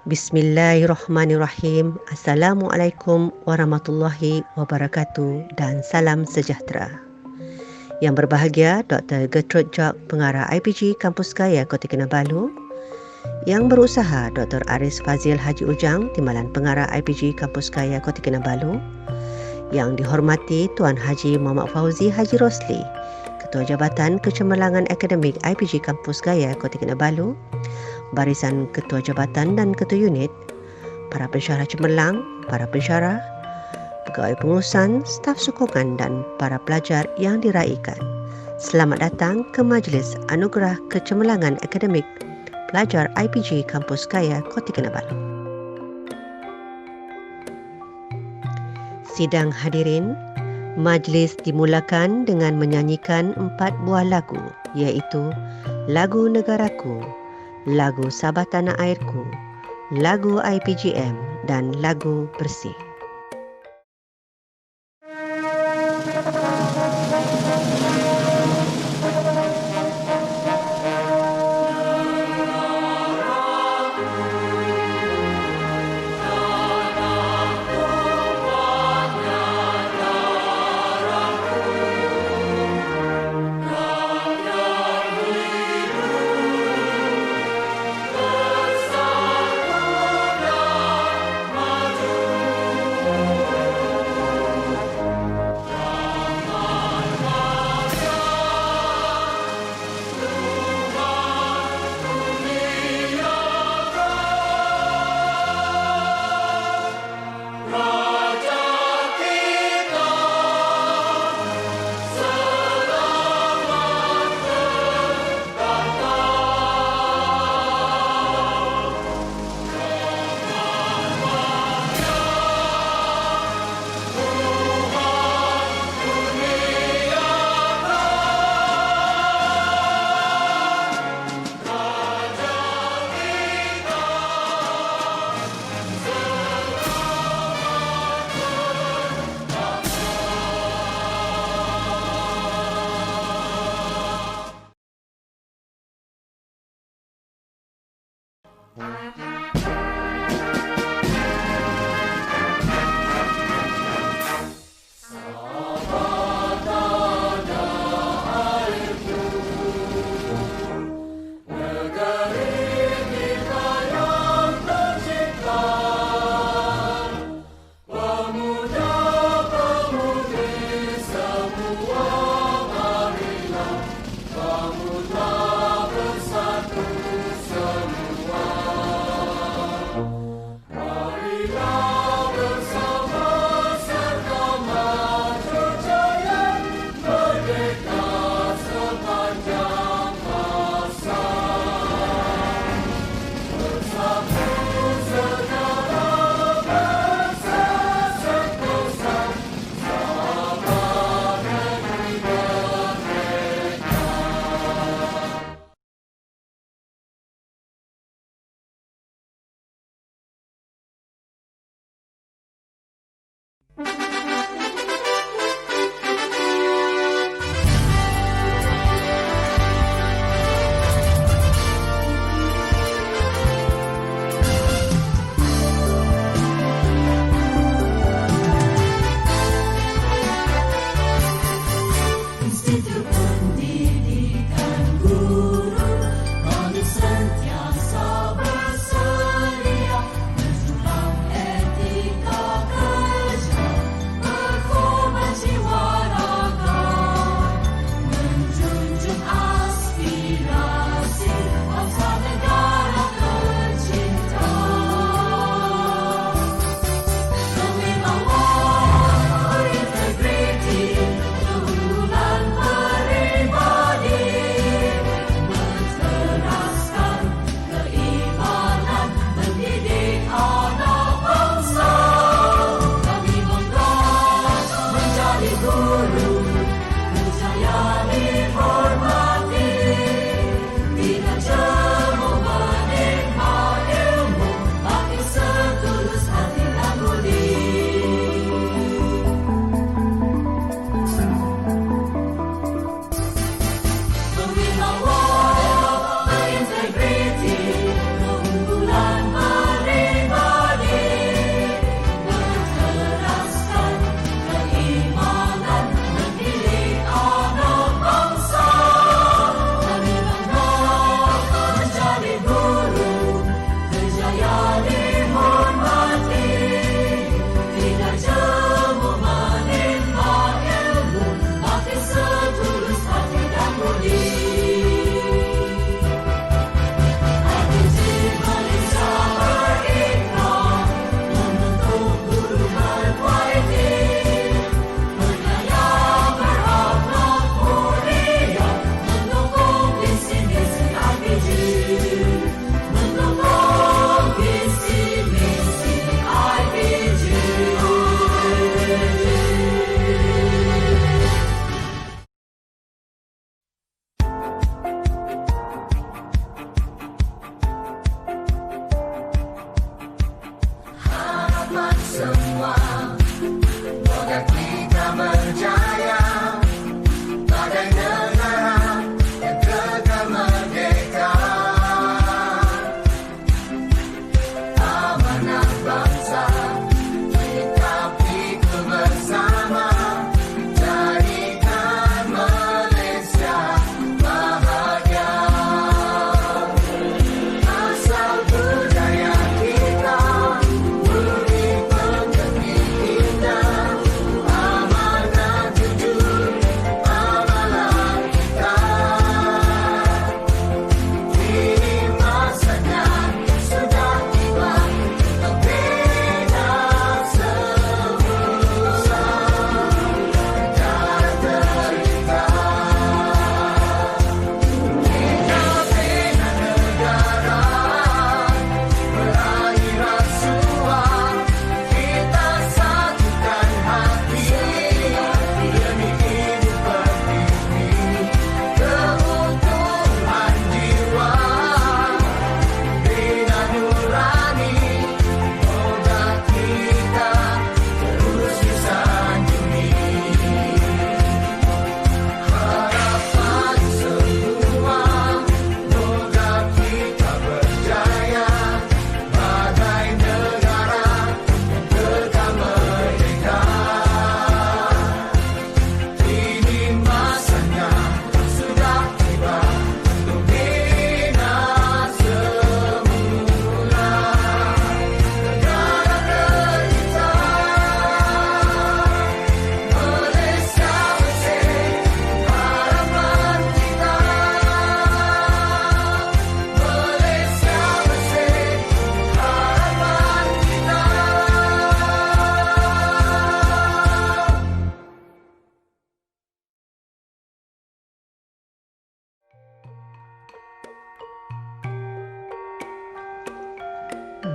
Bismillahirrahmanirrahim. Assalamualaikum warahmatullahi wabarakatuh dan salam sejahtera. Yang berbahagia Dr. Gertrude Jock, Pengarah IPG Kampus Gaya Kota Kinabalu. Yang berusaha Dr. Aris Fazil Haji Ujang, Timbalan Pengarah IPG Kampus Gaya Kota Kinabalu. Yang dihormati Tuan Haji Muhammad Fauzi Haji Rosli, Ketua Jabatan Kecemerlangan Akademik IPG Kampus Gaya Kota Kinabalu. Barisan Ketua Jabatan dan Ketua Unit, para pensyarah cemerlang, para pensyarah, pegawai pengurusan, staf sokongan dan para pelajar yang diraikan. Selamat datang ke Majlis Anugerah Kecemerlangan Akademik Pelajar IPG Kampus Gaya Kota Kinabalu. Sidang hadirin, majlis dimulakan dengan menyanyikan 4 buah lagu, iaitu Lagu Negaraku, Lagu Sabah Tanah Airku, Lagu IPGM dan Lagu Bersih.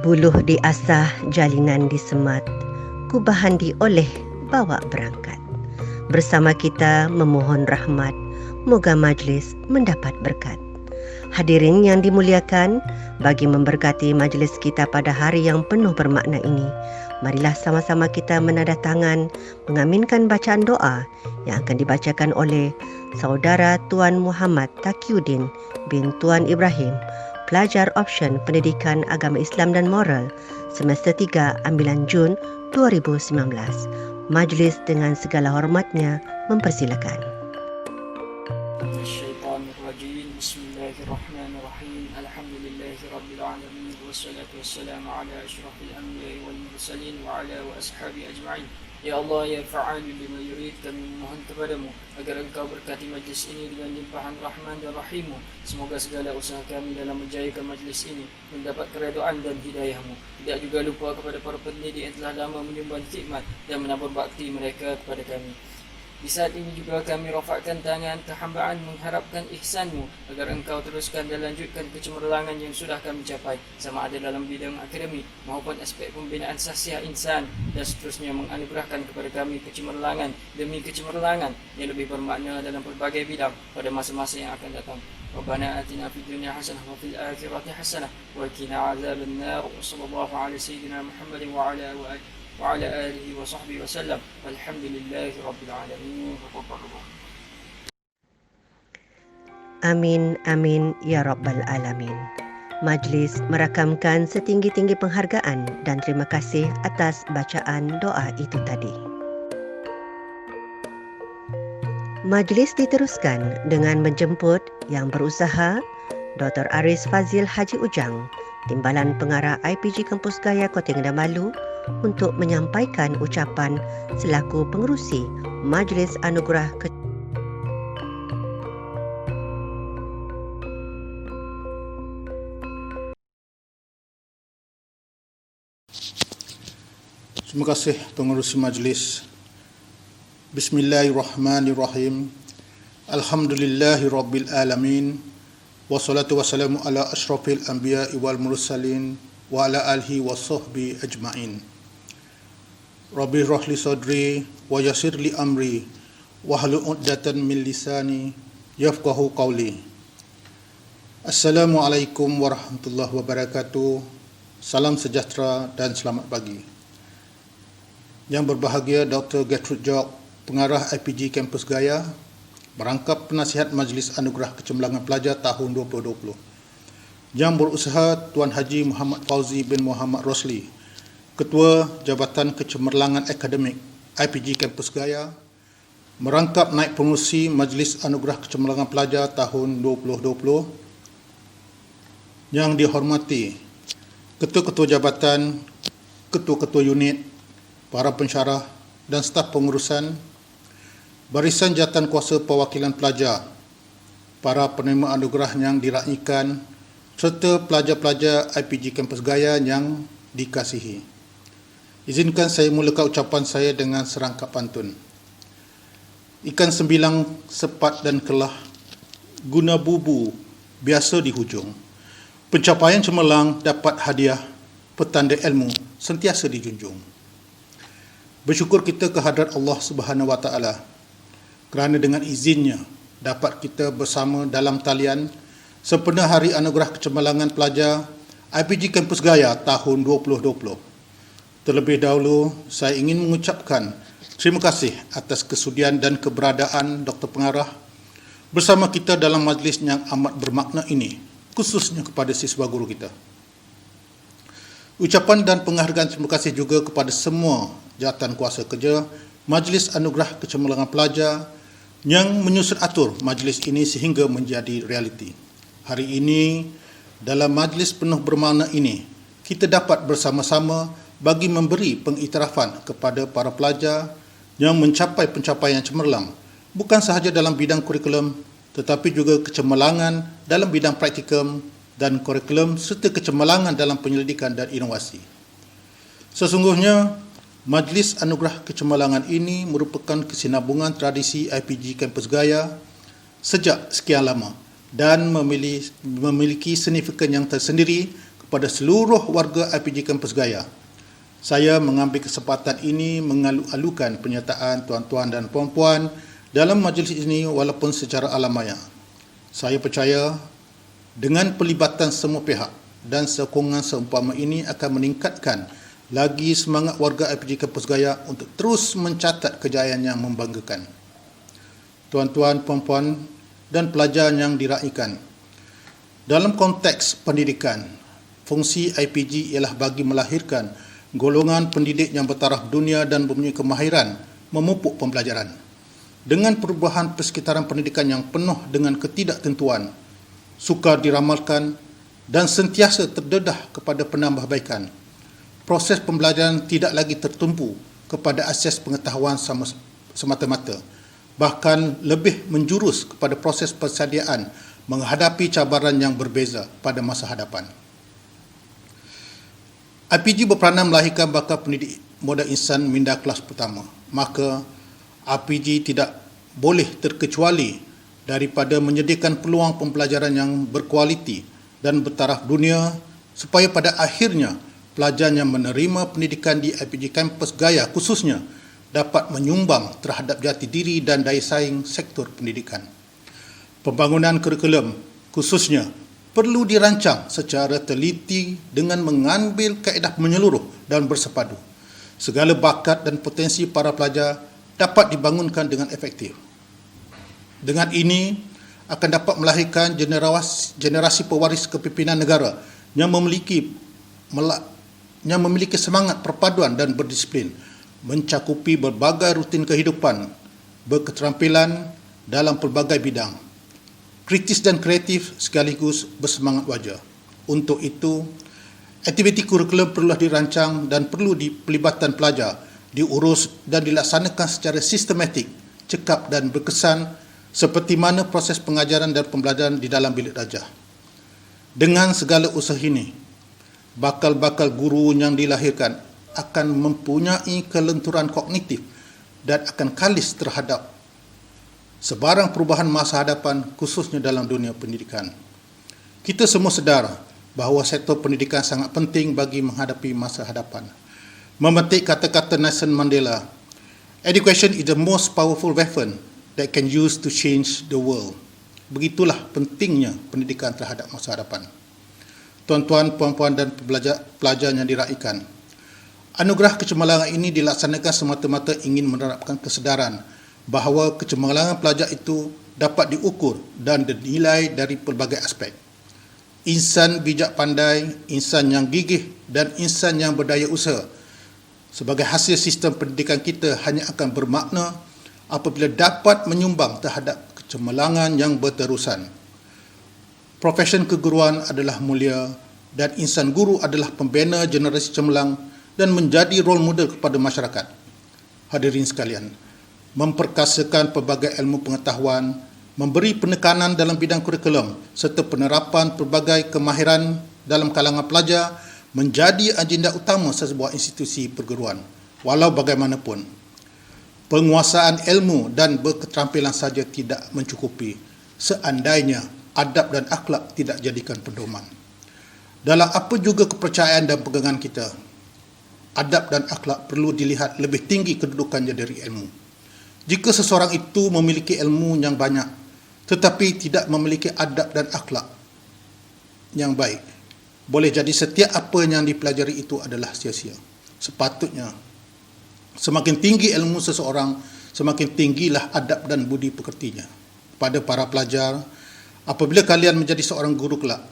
Buluh diasah, jalinan disemat, kubahan dioleh, bawa berangkat. Bersama kita memohon rahmat, moga majlis mendapat berkat. Hadirin yang dimuliakan, bagi memberkati majlis kita pada hari yang penuh bermakna ini, marilah sama-sama kita menadah tangan mengaminkan bacaan doa yang akan dibacakan oleh Saudara Tuan Muhammad Taqiyuddin bin Tuan Ibrahim, pelajar option Pendidikan Agama Islam dan Moral, semester 3 ambilan Jun 2019. Majlis dengan segala hormatnya mempersilakan. Syaitanirrajim. Bismillahirrahmanirrahim. Alhamdulillahirabbil alamin wassalatu wassalamu ala asyrafil anbiya'i wal mursalin wa ala ashabi ajma'in. Ya Allah, ya fa'alu lima yurid, kami memohon kepadamu agar engkau berkati majlis ini dengan limpahan rahman dan rahimmu. Semoga segala usaha kami dalam menjayakan majlis ini mendapat keredaan dan hidayahmu. Tidak juga lupa kepada para pendidik yang telah lama menyumbang khidmat dan menabur bakti mereka kepada kami. Di saat ini juga kami rafakkan tangan kehambaan mengharapkan ihsanmu agar engkau teruskan dan lanjutkan kecemerlangan yang sudah kami capai, sama ada dalam bidang akademik maupun aspek pembinaan sahsiah insan, dan seterusnya menganugerahkan kepada kami kecemerlangan demi kecemerlangan yang lebih bermakna dalam berbagai bidang pada masa-masa yang akan datang. Rabbana atina fid dunya hasanah wa fil akhirati hasanah wa qina azaban nar. Sallallahu alaihi sayyidina Muhammadin wa ala alihi wa sahbihi wasallam. Alhamdulillahi rabbil alamin. Amin, amin, ya Rabbal Alamin. Majlis merakamkan setinggi-tinggi penghargaan dan terima kasih atas bacaan doa itu tadi. Majlis diteruskan dengan menjemput yang berusaha Dr. Aris Fazil Haji Ujang, Timbalan Pengarah IPG Kampus Gaya Kota Kinabalu, untuk menyampaikan ucapan selaku pengerusi Majlis Anugerah Terima kasih pengerusi majlis. Bismillahirrahmanirrahim. Alhamdulillahirabbil alamin. Wassalatu wassalamu ala asyrafil anbiya'i wal mursalin wa ala alihi wa sahbihi ajma'in. Rabbi rahli sadri wa yassir li amri wahlul 'uqdatan min lisani yafqahu qawli. Assalamualaikum warahmatullahi wabarakatuh. Salam sejahtera dan selamat pagi. Yang berbahagia Dr. Gertrude Jock, Pengarah IPG Kampus Gaya, merangkap penasihat Majlis Anugerah Kecemerlangan Pelajar tahun 2020. Yang berusaha Tuan Haji Muhammad Fauzi bin Muhammad Rosli, Ketua Jabatan Kecemerlangan Akademik IPG Kampus Gaya, merangkap naib pengerusi Majlis Anugerah Kecemerlangan Pelajar tahun 2020. Yang dihormati Ketua-Ketua Jabatan, Ketua-Ketua Unit, para pensyarah dan staf pengurusan, barisan jawatan kuasa perwakilan pelajar, para penerima anugerah yang diraihkan, serta pelajar-pelajar IPG Kampus Gaya yang dikasihi. Izinkan saya mulakan ucapan saya dengan serangkap pantun. Ikan sembilang, sepat dan kelah, guna bubu biasa di hujung. Pencapaian cemerlang dapat hadiah, petanda ilmu sentiasa dijunjung. Bersyukur kita kehadrat Allah Subhanahu Wa Taala kerana dengan izinnya dapat kita bersama dalam talian sempena Hari Anugerah Kecemerlangan Pelajar IPG Kampus Gaya tahun 2020. Terlebih dahulu, saya ingin mengucapkan terima kasih atas kesudian dan keberadaan Dr. Pengarah bersama kita dalam majlis yang amat bermakna ini, khususnya kepada siswa guru kita. Ucapan dan penghargaan terima kasih juga kepada semua jawatan kuasa kerja Majlis Anugerah Kecemerlangan Pelajar yang menyusun atur majlis ini sehingga menjadi realiti. Hari ini, dalam majlis penuh bermakna ini, kita dapat bersama-sama bagi memberi pengiktirafan kepada para pelajar yang mencapai pencapaian cemerlang, bukan sahaja dalam bidang kurikulum, tetapi juga kecemerlangan dalam bidang praktikum dan kurikulum serta kecemerlangan dalam penyelidikan dan inovasi. Sesungguhnya, Majlis Anugerah Kecemerlangan ini merupakan kesinambungan tradisi IPG Kampus Gaya sejak sekian lama dan memiliki signifikan yang tersendiri kepada seluruh warga IPG Kampus Gaya. Saya mengambil kesempatan ini mengalu-alukan penyertaan tuan-tuan dan puan-puan dalam majlis ini walaupun secara alamiah. Saya percaya dengan pelibatan semua pihak dan sokongan seumpama ini akan meningkatkan lagi semangat warga IPG Kampus Gaya untuk terus mencatat kejayaan yang membanggakan. Tuan-tuan, puan-puan dan pelajar yang diraikan, dalam konteks pendidikan, fungsi IPG ialah bagi melahirkan golongan pendidik yang bertaraf dunia dan mempunyai kemahiran memupuk pembelajaran. Dengan perubahan persekitaran pendidikan yang penuh dengan ketidaktentuan, sukar diramalkan dan sentiasa terdedah kepada penambahbaikan, proses pembelajaran tidak lagi tertumpu kepada akses pengetahuan semata-mata, bahkan lebih menjurus kepada proses persediaan menghadapi cabaran yang berbeza pada masa hadapan. IPG berperanan melahirkan bakal pendidik muda insan minda kelas pertama. Maka IPG tidak boleh terkecuali daripada menyediakan peluang pembelajaran yang berkualiti dan bertaraf dunia supaya pada akhirnya pelajar yang menerima pendidikan di IPG Kampus Gaya khususnya dapat menyumbang terhadap jati diri dan daya saing sektor pendidikan. Pembangunan kurikulum khususnya perlu dirancang secara teliti dengan mengambil kaedah menyeluruh dan bersepadu. Segala bakat dan potensi para pelajar dapat dibangunkan dengan efektif. Dengan ini akan dapat melahirkan generasi pewaris kepimpinan negara yang memiliki semangat perpaduan dan berdisiplin, mencakupi berbagai rutin kehidupan, berketerampilan dalam pelbagai bidang, kritis dan kreatif sekaligus bersemangat wajar. Untuk itu, aktiviti kurikulum perlu dirancang dan perlu pelibatan pelajar, diurus dan dilaksanakan secara sistematik, cekap dan berkesan seperti mana proses pengajaran dan pembelajaran di dalam bilik darjah. Dengan segala usaha ini, bakal-bakal guru yang dilahirkan akan mempunyai kelenturan kognitif dan akan kalis terhadap sebarang perubahan masa hadapan khususnya dalam dunia pendidikan. Kita semua sedar bahawa sektor pendidikan sangat penting bagi menghadapi masa hadapan. Memetik kata-kata Nelson Mandela, "Education is the most powerful weapon that can use to change the world." Begitulah pentingnya pendidikan terhadap masa hadapan. Tuan-tuan, puan-puan dan pelajar yang diraikan, anugerah kecemerlangan ini dilaksanakan semata-mata ingin menerapkan kesedaran bahawa kecemerlangan pelajar itu dapat diukur dan dinilai dari pelbagai aspek. Insan bijak pandai, insan yang gigih dan insan yang berdaya usaha sebagai hasil sistem pendidikan kita hanya akan bermakna apabila dapat menyumbang terhadap kecemerlangan yang berterusan. Profesion keguruan adalah mulia dan insan guru adalah pembina generasi cemerlang dan menjadi role model kepada masyarakat. Hadirin sekalian, memperkasakan pelbagai ilmu pengetahuan, memberi penekanan dalam bidang kurikulum serta penerapan pelbagai kemahiran dalam kalangan pelajar menjadi agenda utama sebuah institusi perguruan. Walau bagaimanapun, penguasaan ilmu dan berketerampilan saja tidak mencukupi seandainya adab dan akhlak tidak jadikan pedoman. Dalam apa juga kepercayaan dan pegangan kita, adab dan akhlak perlu dilihat lebih tinggi kedudukannya dari ilmu. Jika seseorang itu memiliki ilmu yang banyak tetapi tidak memiliki adab dan akhlak yang baik, boleh jadi setiap apa yang dipelajari itu adalah sia-sia. Sepatutnya semakin tinggi ilmu seseorang, semakin tinggilah adab dan budi pekertinya. Pada para pelajar, apabila kalian menjadi seorang guru kelak,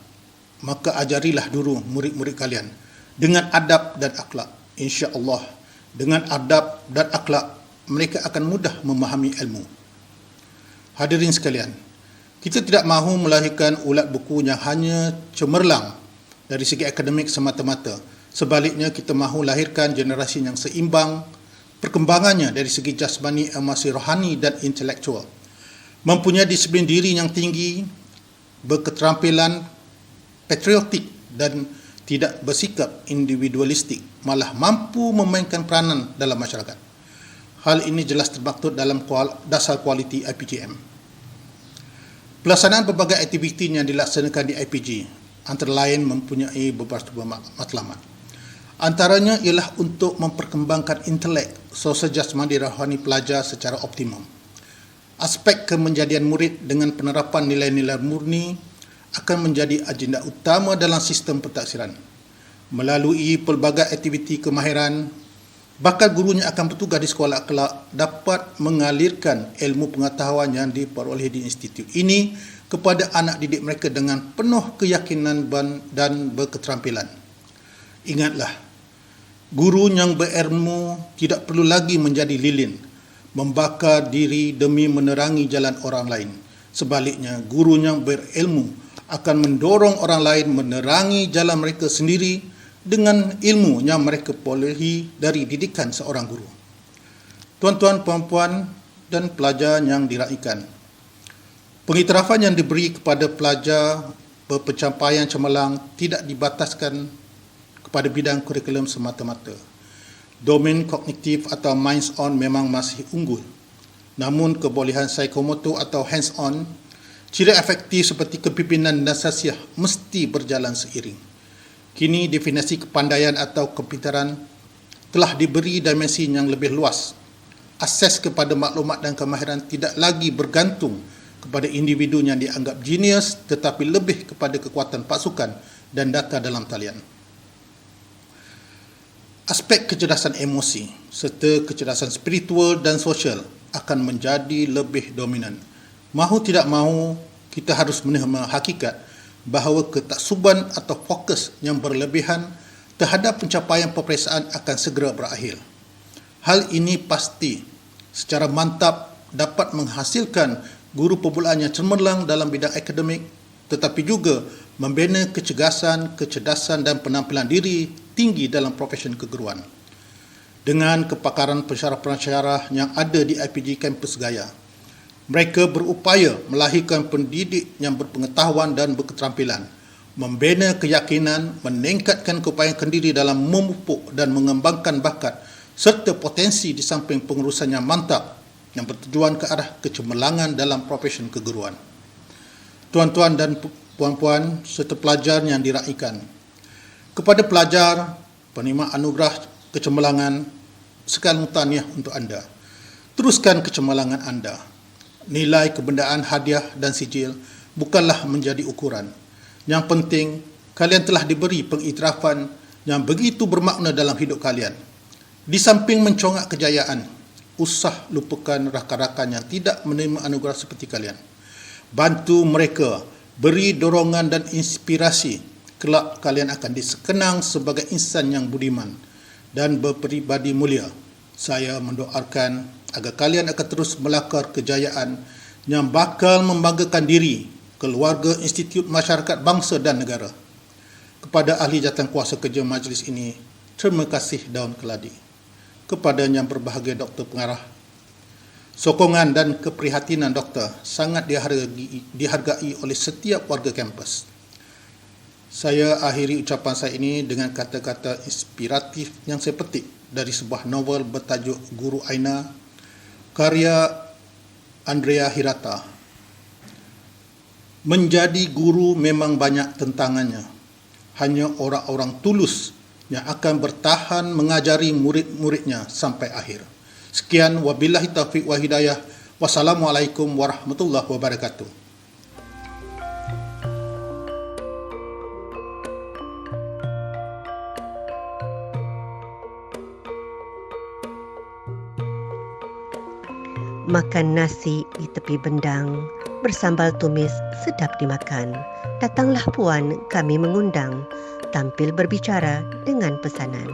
maka ajarilah dulu murid-murid kalian dengan adab dan akhlak. Insya-Allah, dengan adab dan akhlak mereka akan mudah memahami ilmu. Hadirin sekalian, kita tidak mahu melahirkan ulat buku yang hanya cemerlang dari segi akademik semata-mata. Sebaliknya, kita mahu lahirkan generasi yang seimbang perkembangannya dari segi jasmani, emosi, rohani dan intelektual. Mempunyai disiplin diri yang tinggi, berketerampilan, patriotik dan tidak bersikap individualistik, malah mampu memainkan peranan dalam masyarakat. Hal ini jelas termaktub dalam dasar kualiti IPGM. Pelaksanaan berbagai aktiviti yang dilaksanakan di IPG antara lain mempunyai beberapa matlamat. Antaranya ialah untuk memperkembangkan intelek, sosial jasmani dan rohani pelajar secara optimum. Aspek kemenjadian murid dengan penerapan nilai-nilai murni akan menjadi agenda utama dalam sistem pentaksiran. Melalui pelbagai aktiviti kemahiran, bakal gurunya akan bertugas di sekolah kelak dapat mengalirkan ilmu pengetahuan yang diperoleh di institut ini kepada anak didik mereka dengan penuh keyakinan dan berketerampilan. Ingatlah, guru yang berilmu tidak perlu lagi menjadi lilin, membakar diri demi menerangi jalan orang lain. Sebaliknya, guru yang berilmu akan mendorong orang lain menerangi jalan mereka sendiri dengan ilmu yang mereka perolehi dari didikan seorang guru. Tuan-tuan, puan-puan dan pelajar yang diraikan, pengiktirafan yang diberi kepada pelajar berpencapaian cemerlang tidak dibataskan kepada bidang kurikulum semata-mata. Domain kognitif atau minds-on memang masih unggul. Namun kebolehan psikomotor atau hands-on, ciri efektif seperti kepimpinan dan sasiah mesti berjalan seiring. Kini definisi kepandaian atau kepintaran telah diberi dimensi yang lebih luas. Akses kepada maklumat dan kemahiran tidak lagi bergantung kepada individu yang dianggap genius, tetapi lebih kepada kekuatan pasukan dan data dalam talian. Aspek kecerdasan emosi serta kecerdasan spiritual dan sosial akan menjadi lebih dominan. Mahu tidak mahu, kita harus menerima hakikat bahawa ketaksuban atau fokus yang berlebihan terhadap pencapaian peperiksaan akan segera berakhir. Hal ini pasti secara mantap dapat menghasilkan guru permulaan yang cemerlang dalam bidang akademik, tetapi juga membina kecerdasan dan penampilan diri tinggi dalam profesion keguruan. Dengan kepakaran pensyarah-pensyarah yang ada di IPG Kampus Gaya, mereka berupaya melahirkan pendidik yang berpengetahuan dan berketerampilan, membina keyakinan, meningkatkan keupayaan diri dalam memupuk dan mengembangkan bakat serta potensi di samping pengurusan yang mantap yang bertujuan ke arah kecemerlangan dalam profesion keguruan. Tuan-tuan dan puan-puan serta pelajar yang diraikan, kepada pelajar penerima anugerah kecemerlangan, sekalung tahniah untuk anda. Teruskan kecemerlangan anda. Nilai kebendaan, hadiah dan sijil bukanlah menjadi ukuran. Yang penting, kalian telah diberi pengiktirafan yang begitu bermakna dalam hidup kalian. Di samping mencongak kejayaan, usah lupakan rakan-rakan yang tidak menerima anugerah seperti kalian. Bantu mereka, beri dorongan dan inspirasi. Kelak kalian akan dikenang sebagai insan yang budiman dan berperibadi mulia. Saya mendoakan agar kalian akan terus melakar kejayaan yang bakal membanggakan diri, keluarga, institut, masyarakat, bangsa dan negara. Kepada ahli jawatankuasa kerja majlis ini, terima kasih daun keladi. Kepada yang berbahagia Dr. Pengarah, sokongan dan keprihatinan doktor sangat dihargai oleh setiap warga kampus. Saya akhiri ucapan saya ini dengan kata-kata inspiratif yang saya petik dari sebuah novel bertajuk Guru Aina, karya Andrea Hirata. Menjadi guru memang banyak tantangannya. Hanya orang-orang tulus yang akan bertahan mengajari murid-muridnya sampai akhir. Sekian, wabillahi taufiq wa hidayah. Wassalamualaikum warahmatullahi wabarakatuh. Makan nasi di tepi bendang, bersambal tumis sedap dimakan. Datanglah puan, kami mengundang, tampil berbicara dengan pesanan.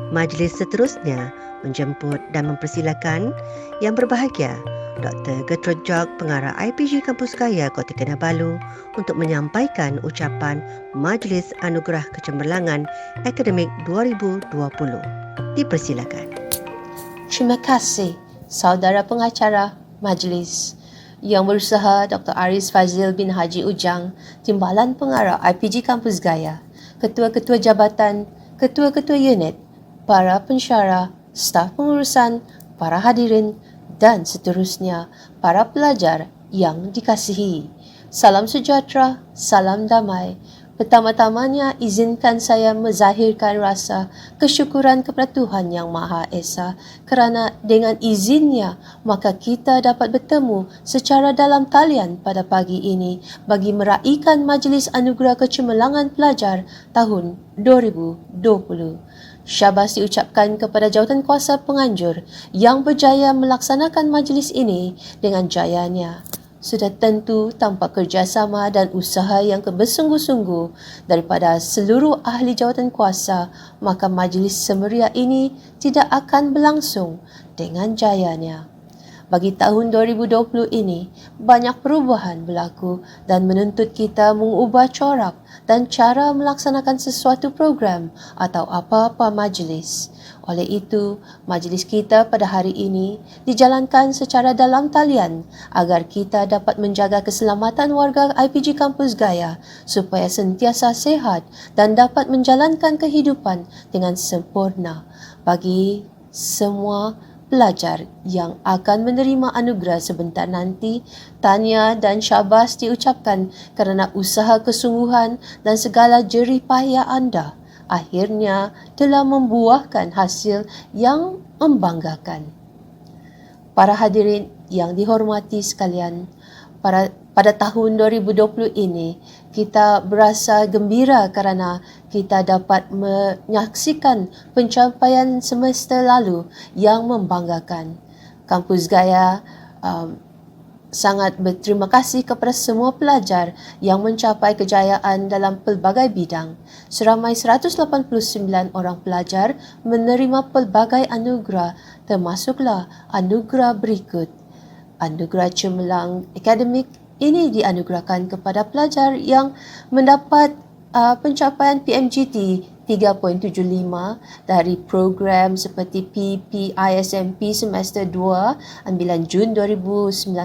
Majlis seterusnya menjemput dan mempersilakan yang berbahagia Dr. Gertrude Jock, Pengarah IPG Kampus Gaya Kota Kinabalu untuk menyampaikan ucapan Majlis Anugerah Kecemerlangan Akademik 2020. Dipersilakan. Terima kasih saudara pengacara majlis yang berusaha Dr. Aris Fazil bin Haji Ujang, Timbalan Pengarah IPG Kampus Gaya, ketua-ketua jabatan, ketua-ketua unit, para pensyarah, staf pengurusan, para hadirin dan seterusnya, para pelajar yang dikasihi. Salam sejahtera, salam damai, Pertama-tamanya, izinkan saya menzahirkan rasa kesyukuran kepada Tuhan Yang Maha Esa kerana dengan izinnya maka kita dapat bertemu secara dalam talian pada pagi ini bagi meraihkan Majlis Anugerah Kecemerlangan Pelajar tahun 2020. Syabas diucapkan kepada Jawatankuasa Penganjur yang berjaya melaksanakan majlis ini dengan jayanya. Sudah tentu tanpa kerjasama dan usaha yang bersungguh-sungguh daripada seluruh ahli jawatankuasa, maka majlis semeriah ini tidak akan berlangsung dengan jayanya. Bagi tahun 2020 ini, banyak perubahan berlaku dan menuntut kita mengubah corak dan cara melaksanakan sesuatu program atau apa-apa majlis. Oleh itu, majlis kita pada hari ini dijalankan secara dalam talian agar kita dapat menjaga keselamatan warga IPG Kampus Gaya supaya sentiasa sihat dan dapat menjalankan kehidupan dengan sempurna. Bagi semua pelajar yang akan menerima anugerah sebentar nanti, tahniah dan syabas diucapkan kerana usaha kesungguhan dan segala jerih payah anda akhirnya telah membuahkan hasil yang membanggakan. Para hadirin yang dihormati sekalian, pada tahun 2020 ini, kita berasa gembira kerana kita dapat menyaksikan pencapaian semester lalu yang membanggakan. Kampus Gaya sangat berterima kasih kepada semua pelajar yang mencapai kejayaan dalam pelbagai bidang. Seramai 189 orang pelajar menerima pelbagai anugerah, termasuklah anugerah berikut. Anugerah Cemerlang Akademik ini dianugerahkan kepada pelajar yang mendapat pencapaian PMGT 3.75 dari program seperti PPISMP semester 2 ambilan Jun 2019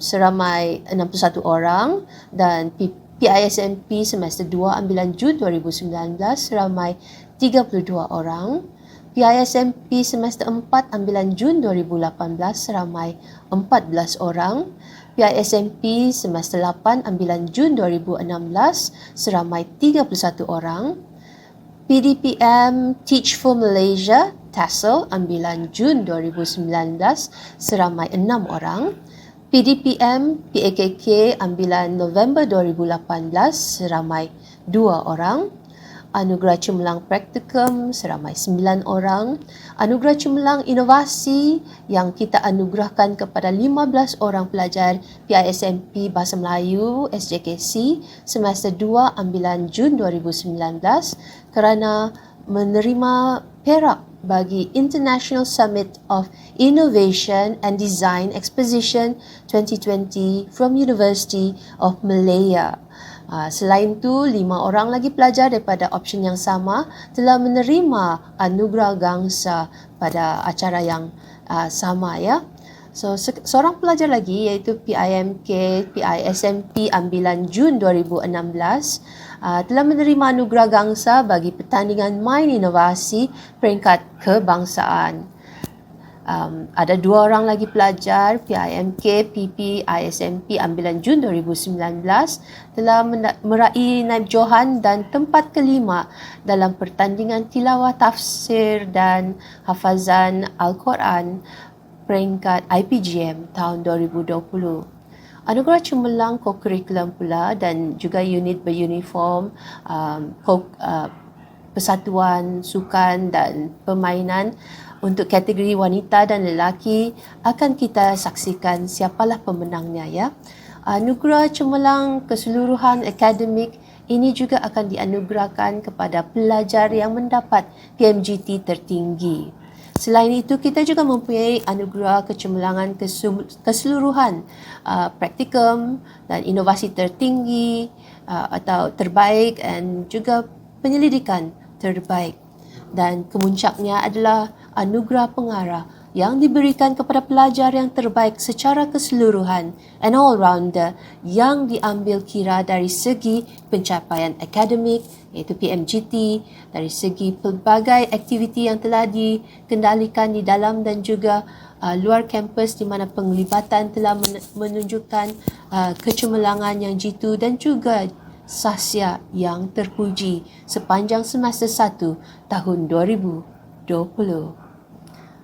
seramai 61 orang dan PISMP semester 2 ambilan Jun 2019 seramai 32 orang. PISMP semester 4 ambilan Jun 2018 seramai 14 orang. PISMP semester 8 ambilan Jun 2016 seramai 31 orang. PDPM Teach for Malaysia TESOL ambilan Jun 2019 seramai 6 orang. PDPM PAKK ambilan November 2018 seramai 2 orang. Anugerah Cemerlang Praktikum seramai 9 orang. Anugerah Cemerlang Inovasi yang kita anugerahkan kepada 15 orang pelajar PISMP Bahasa Melayu SJKC semester 2 ambilan Jun 2019 kerana menerima perak bagi International Summit of Innovation and Design Exposition 2020 from University of Malaya. Selain itu, 5 orang lagi pelajar daripada option yang sama telah menerima anugerah gangsa pada acara yang sama ya. So, seorang pelajar lagi iaitu PIMK PISMP ambilan Jun 2016 telah menerima anugerah gangsa bagi pertandingan main inovasi peringkat kebangsaan. Ada 2 orang lagi pelajar PIMK PPISMP ambilan Jun 2019 telah meraih naib johan dan tempat kelima dalam pertandingan tilawah tafsir dan hafazan Al-Quran peringkat IPGM tahun 2020. Anugerah Cemerlang Co-Curriculum pula dan juga unit beruniform persatuan sukan dan permainan untuk kategori wanita dan lelaki akan kita saksikan siapalah pemenangnya ya. Anugerah Cemerlang Keseluruhan Akademik ini juga akan dianugerahkan kepada pelajar yang mendapat PMGT tertinggi. Selain itu, kita juga mempunyai anugerah kecemerlangan keseluruhan praktikum dan inovasi tertinggi atau terbaik dan juga penyelidikan terbaik. Dan kemuncaknya adalah anugerah pengarah yang diberikan kepada pelajar yang terbaik secara keseluruhan, an all-rounder yang diambil kira dari segi pencapaian akademik iaitu PMGT, dari segi pelbagai aktiviti yang telah dikendalikan di dalam dan juga luar kampus di mana penglibatan telah menunjukkan kecemerlangan yang jitu dan juga Sasya yang terpuji sepanjang semester 1 tahun 2020.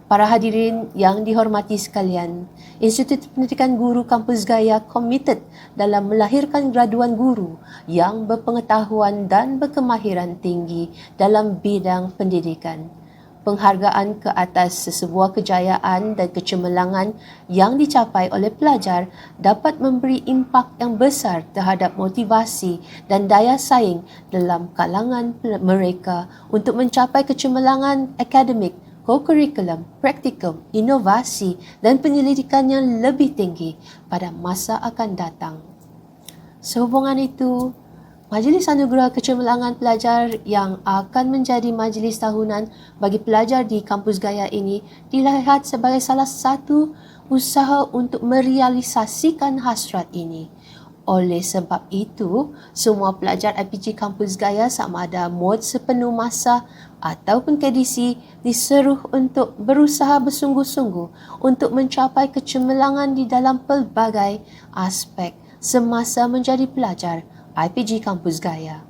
Para hadirin yang dihormati sekalian, Institut Pendidikan Guru Kampus Gaya komited dalam melahirkan graduan guru yang berpengetahuan dan berkemahiran tinggi dalam bidang pendidikan. Penghargaan ke atas sesebuah kejayaan dan kecemerlangan yang dicapai oleh pelajar dapat memberi impak yang besar terhadap motivasi dan daya saing dalam kalangan mereka untuk mencapai kecemerlangan akademik, co-curriculum, praktikum, inovasi dan penyelidikan yang lebih tinggi pada masa akan datang. Sehubungan itu, Majlis Anugerah Kecemerlangan Pelajar yang akan menjadi majlis tahunan bagi pelajar di Kampus Gaya ini dilihat sebagai salah satu usaha untuk merealisasikan hasrat ini. Oleh sebab itu, semua pelajar IPG Kampus Gaya sama ada mod sepenuh masa ataupun KDC diseru untuk berusaha bersungguh-sungguh untuk mencapai kecemerlangan di dalam pelbagai aspek semasa menjadi pelajar IPG Kampus Gaya.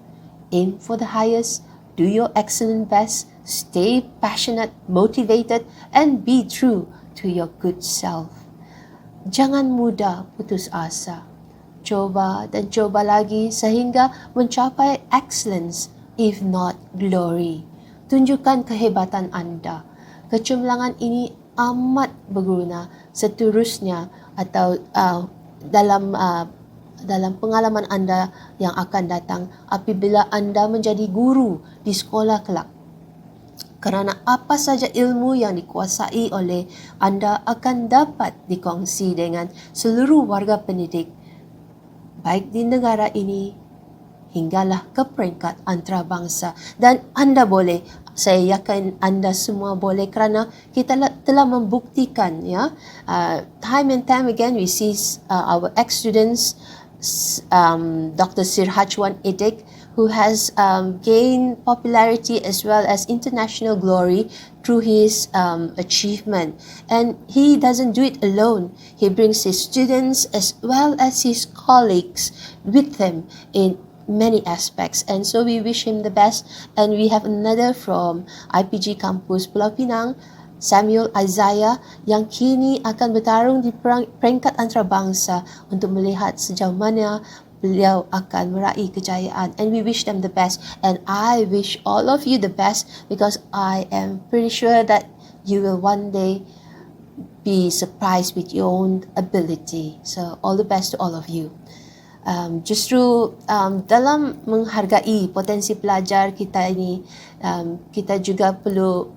Aim for the highest, do your excellent best, stay passionate, motivated and be true to your good self. Jangan mudah putus asa. Coba dan coba lagi sehingga mencapai excellence, if not glory. Tunjukkan kehebatan anda. Kecemerlangan ini amat berguna seterusnya atau dalam pengalaman anda yang akan datang apabila anda menjadi guru di sekolah kelak. Kerana apa saja ilmu yang dikuasai oleh anda akan dapat dikongsi dengan seluruh warga pendidik, baik di negara ini hinggalah ke peringkat antarabangsa. Dan anda boleh, saya yakin anda semua boleh kerana kita telah membuktikan time and time again we see our ex-students, Dr. Sirhajwan Edik, who has gained popularity as well as international glory through his achievement. And he doesn't do it alone. He brings his students as well as his colleagues with him in many aspects. And so we wish him the best. And we have another from IPG Kampus Pulau Pinang, Samuel Isaiah, yang kini akan bertarung di peringkat antarabangsa untuk melihat sejauh mana beliau akan meraih kejayaan. And we wish them the best. And I wish all of you the best because I am pretty sure that you will one day be surprised with your own ability. So all the best to all of you. Justru dalam menghargai potensi pelajar kita ini, kita juga perlu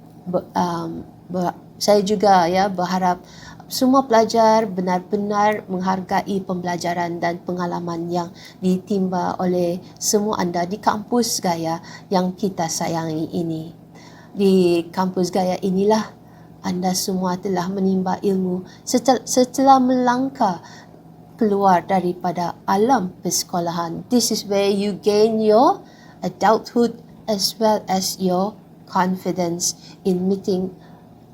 saya juga berharap semua pelajar benar-benar menghargai pembelajaran dan pengalaman yang ditimba oleh semua anda di Kampus Gaya yang kita sayangi ini. Di Kampus Gaya inilah anda semua telah menimba ilmu setelah melangkah keluar daripada alam persekolahan. This is where you gain your adulthood as well as your confidence in meeting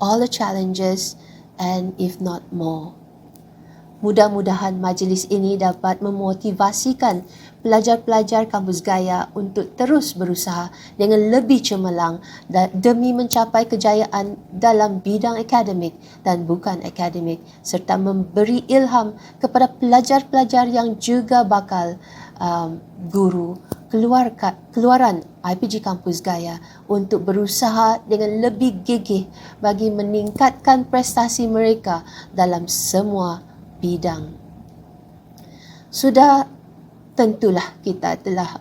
all the challenges and if not more. Mudah-mudahan majlis ini dapat memotivasikan pelajar-pelajar Kampus Gaya untuk terus berusaha dengan lebih cemerlang demi mencapai kejayaan dalam bidang akademik dan bukan akademik, serta memberi ilham kepada pelajar-pelajar yang juga bakal guru keluaran IPG Kampus Gaya untuk berusaha dengan lebih gigih bagi meningkatkan prestasi mereka dalam semua bidang. Sudah tentulah kita telah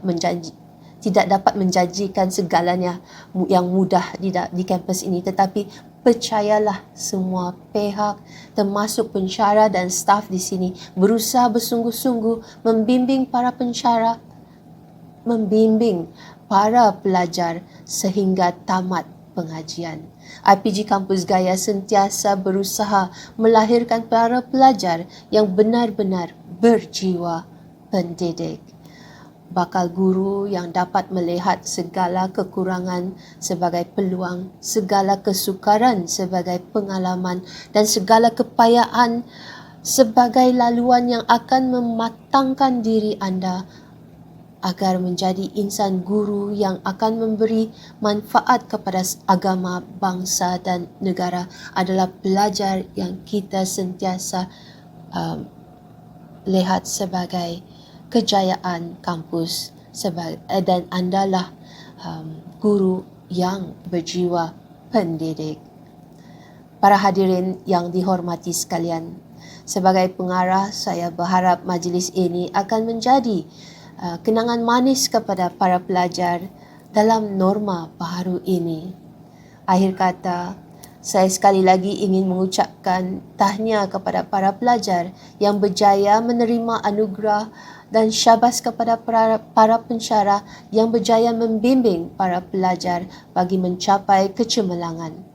tidak dapat menjanjikan segalanya yang mudah di kampus ini, tetapi percayalah semua pihak termasuk pensyarah dan staf di sini berusaha bersungguh-sungguh membimbing para pelajar sehingga tamat pengajian. IPG Kampus Gaya sentiasa berusaha melahirkan para pelajar yang benar-benar berjiwa pendidik. Bakal guru yang dapat melihat segala kekurangan sebagai peluang, segala kesukaran sebagai pengalaman dan segala kepayaan sebagai laluan yang akan mematangkan diri anda agar menjadi insan guru yang akan memberi manfaat kepada agama, bangsa dan negara adalah pelajar yang kita sentiasa lihat sebagai kejayaan kampus dan andalah guru yang berjiwa pendidik. Para hadirin yang dihormati sekalian, sebagai pengarah saya berharap majlis ini akan menjadi kenangan manis kepada para pelajar dalam norma baharu ini. Akhir kata, saya sekali lagi ingin mengucapkan tahniah kepada para pelajar yang berjaya menerima anugerah dan syabas kepada para pensyarah yang berjaya membimbing para pelajar bagi mencapai kecemerlangan.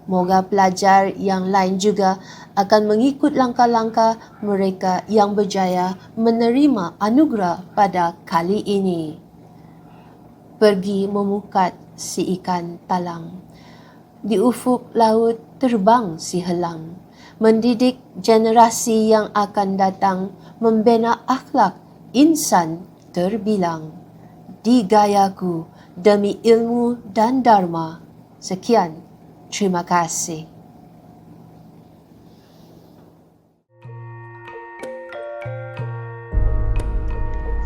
Moga pelajar yang lain juga akan mengikut langkah-langkah mereka yang berjaya menerima anugerah pada kali ini. Pergi memukat si ikan talang. Di ufuk laut terbang si helang. Mendidik generasi yang akan datang, membina akhlak insan terbilang. Di gayaku demi ilmu dan dharma. Sekian. Terima kasih.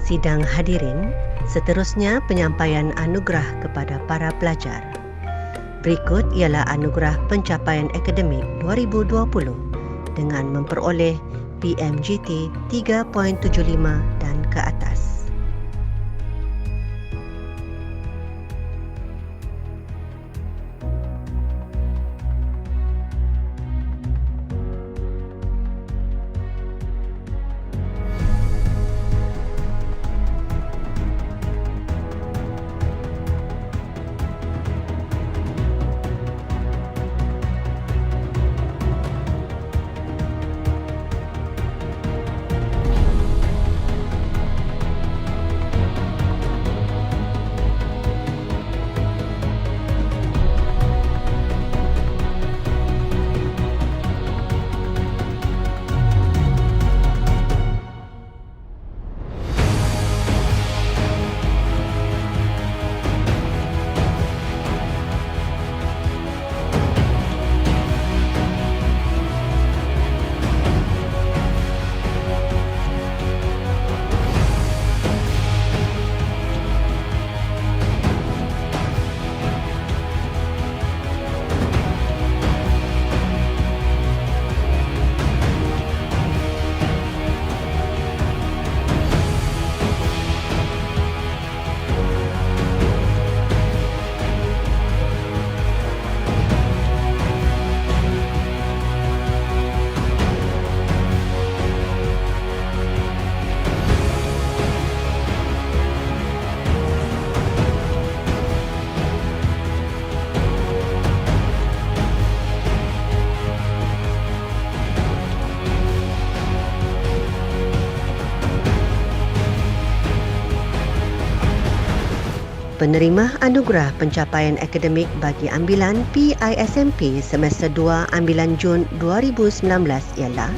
Sidang hadirin, seterusnya penyampaian anugerah kepada para pelajar. Berikut ialah anugerah pencapaian akademik 2020 dengan memperoleh PMGT 3.75 dan ke atas. Penerima anugerah pencapaian akademik bagi ambilan PISMP semester 2 ambilan Jun 2019 ialah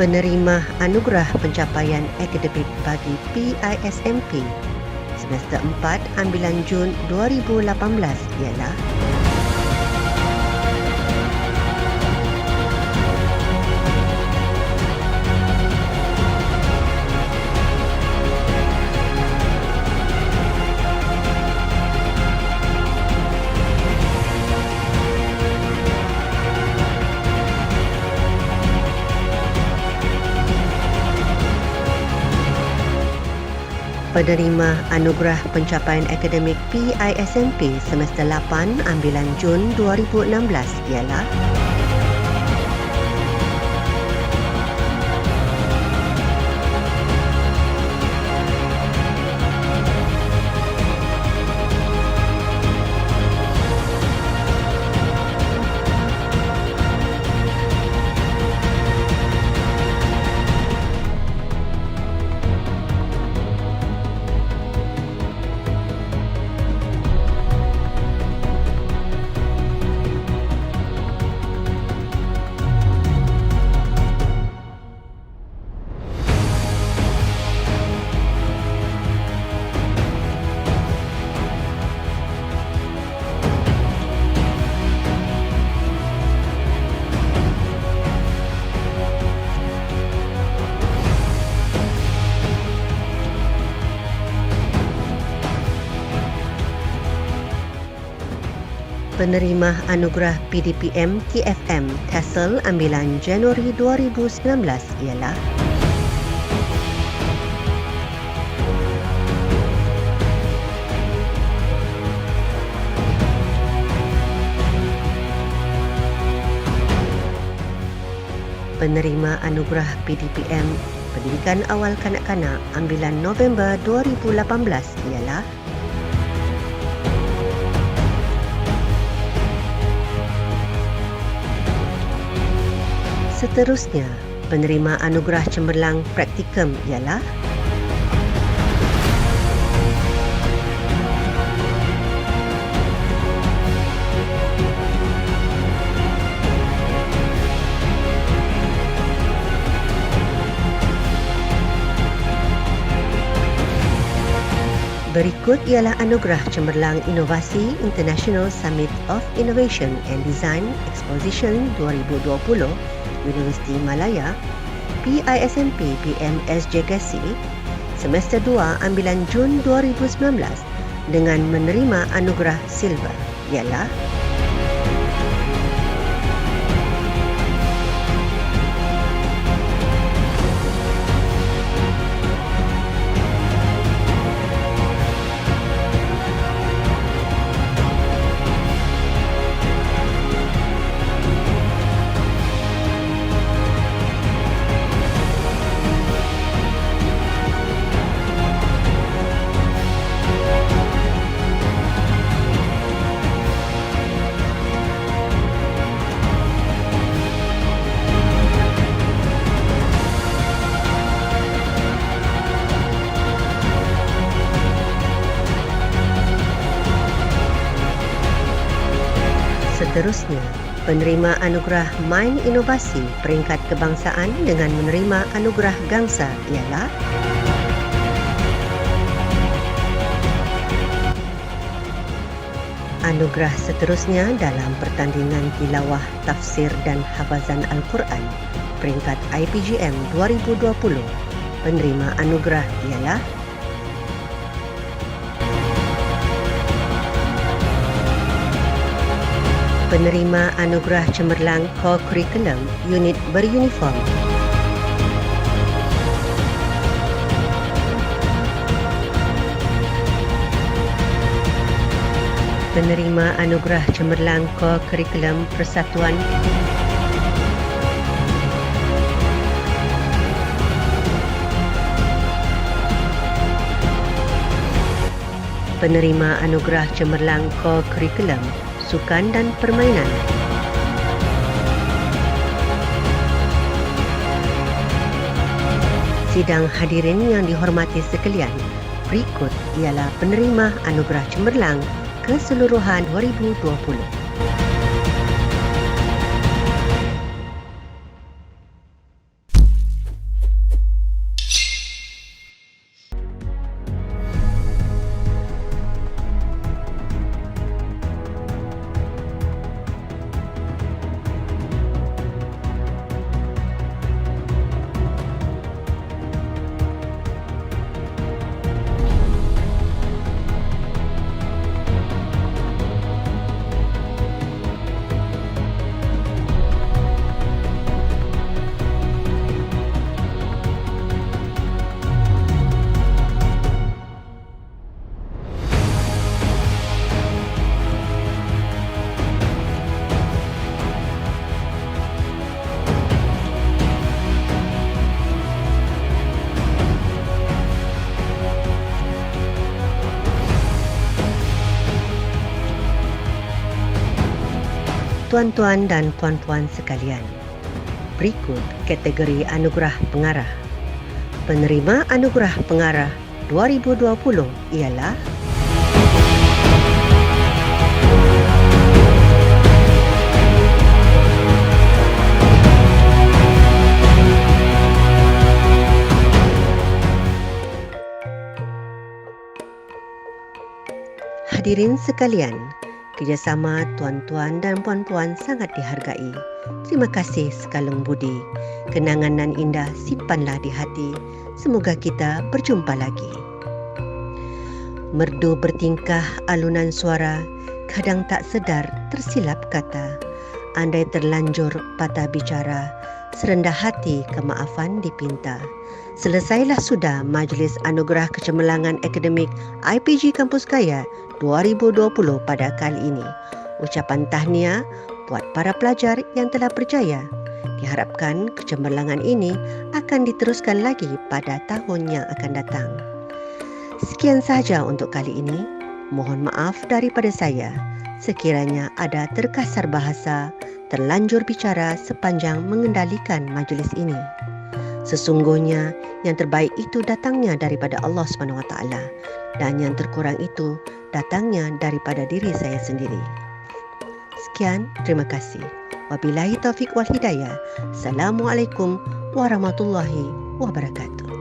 penerima anugerah pencapaian akademik bagi PISMP semester 4 ambilan Jun 2018 ialah Penerima Anugerah Pencapaian Akademik PISMP Semester 8 ambilan Jun 2016 ialah Penerima Anugerah PDPM TFM TESOL ambilan Januari 2019 ialah Penerima Anugerah PDPM Pendidikan Awal Kanak-Kanak ambilan November 2018 ialah Seterusnya, penerima Anugerah Cemerlang Praktikum ialah Berikut ialah Anugerah Cemerlang Inovasi International Summit of Innovation and Design Exposition 2020 Universiti Malaya, PISMP PMSJ Gasi, Semester 2 ambilan Jun 2019 dengan menerima Anugerah Silver ialah Seterusnya, penerima Anugerah Main Inovasi Peringkat Kebangsaan dengan menerima Anugerah Gangsa ialah Anugerah seterusnya dalam pertandingan tilawah, tafsir dan hafazan Al-Quran Peringkat IPGM 2020. Penerima anugerah ialah Penerima Anugerah Cemerlang Co-Curriculum Unit Beruniform. Penerima Anugerah Cemerlang Co-Curriculum Persatuan Penerima Anugerah Cemerlang Co-Curriculum Sukan dan Permainan. Sidang hadirin yang dihormati sekalian, berikut ialah penerima Anugerah Cemerlang Keseluruhan 2020. Tuan-tuan dan puan-puan sekalian, berikut kategori anugerah pengarah. Penerima anugerah pengarah 2020 ialah hadirin sekalian. Kerjasama tuan-tuan dan puan-puan sangat dihargai. Terima kasih sekalung budi. Kenangan nan indah simpanlah di hati. Semoga kita berjumpa lagi. Merdu bertingkah alunan suara, kadang tak sedar tersilap kata. Andai terlanjur patah bicara, serendah hati kemaafan dipinta. Selesailah sudah majlis anugerah kecemerlangan akademik IPG Kampus Gaya 2020 pada kali ini. Ucapan tahniah buat para pelajar yang telah berjaya. Diharapkan kecemerlangan ini akan diteruskan lagi pada tahun yang akan datang. Sekian sahaja untuk kali ini. Mohon maaf daripada saya sekiranya ada terkasar bahasa, terlanjur bicara sepanjang mengendalikan majlis ini. Sesungguhnya yang terbaik itu datangnya daripada Allah SWT dan yang terkurang itu datangnya daripada diri saya sendiri. Sekian, terima kasih. Wabillahi taufiq wal hidayah. Assalamualaikum warahmatullahi wabarakatuh.